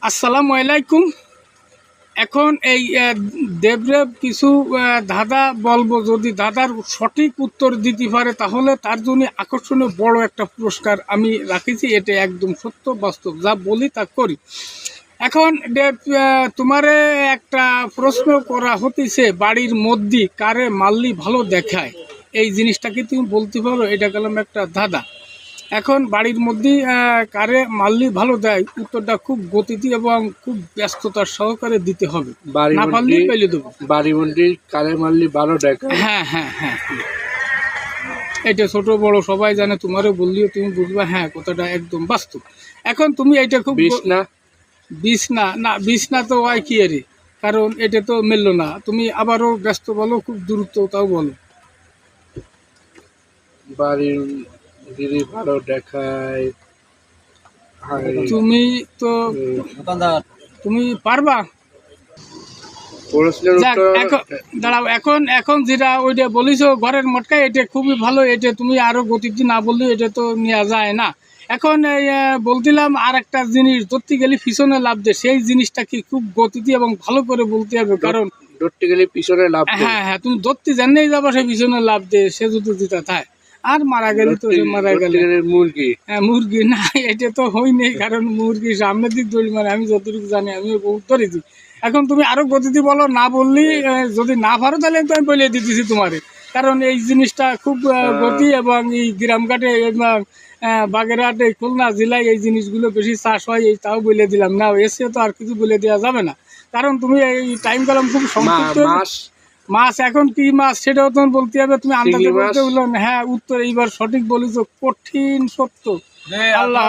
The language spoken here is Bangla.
আসসালামু আলাইকুম। এখন এই দেবরেব কিছু ধাঁধা বলবো, যদি ধাঁধার সঠিক উত্তর দিতে পারে তাহলে তার জন্য আকর্ষণীয় বড় একটা পুরস্কার আমি রাখেছি। এটা একদম সত্য বাস্তব, যা বলি তা করি। এখন দেব, তোমারে একটা প্রশ্ন করা হতেছে, বাড়ির মধ্যে কারে মারলি ভালো দেখায়, এই জিনিসটা কি তুমি বলতে পারো? এটা গেলাম একটা ধাঁধা। এখন বাড়ির মধ্যে কারে মারলি ভালো দেয়, উত্তরটা খুব গতিতে এবং খুব ব্যস্ততার সহকারে দিতে হবে, না পারলে পেলে দেবো। বাড়ির মধ্যে কারে মারলি ভালো দেয়? হ্যাঁ হ্যাঁ হ্যাঁ, এটা ছোট বড় সবাই জানে, তোমারও বললিও তুমি বুঝবা। হ্যাঁ, কথাটা একদম বাস্তব। এখন তুমি এটা খুব বিছনা না, বিছনা তো ওই কি রে, কারণ এটা তো মিললো না। তুমি আবারও ব্যস্ত বলো, খুব দূরত্ব তাও বলো। বাড়ির দিদি ভালো দেখায়, তুমি তো তুমি পারবা। দাঁড়াও, এখন যেটা ওইটা বলিস ঘরের মটকা, এটা খুবই ভালো। এটা তুমি আরো গতিতে না বললে এটা তো নেওয়া যায় না। এখন বলছিলাম আর একটা জিনিস, ধরতে গেলে পিছনে লাভ দেয়, সেই জিনিসটা কি খুব গতিতে এবং ভালো করে বলতে হবে, কারণ ধরতে গেলে পিছনে লাভ। হ্যাঁ হ্যাঁ, তুমি ধরতে জানলেই যাবো সে পিছনে লাভ দেয়, সে যদি দিতে থাকে আর মারা গেলে তো সে মারা গেলে। মুরগি? হ্যাঁ, মুরগি না, এটা তো হয়নি, কারণ মুরগি সামনের দিক দৌড়ি মানে, আমি যতটুকু জানি আমি বহুত ধরেছি। এখন তুমি আরো গতিতে বলো, না বললি যদি না পারো তাহলে তো আমি বলে দিতেছি তোমারে, কারণ এই জিনিসটা খুব গতি, এবং এই গ্রামঘাটে এবং বাগেরহাট, এই খুলনা জেলায় এই জিনিসগুলো বেশি চাষ হয়, এই তাও বলে দিলাম না। এসে তো আর কিছু বলে দেওয়া যাবে না, কারণ তুমি এই টাইম কালাম খুব সংক্ষিপ্ত। মাছ, এখন কি মাছ সেটাও তোমার বলতে হবে, তুমি আন্দাজে বলতে বললো। হ্যাঁ, উত্তর এইবার সঠিক বলিস, কঠিন সত্য। আল্লাহ।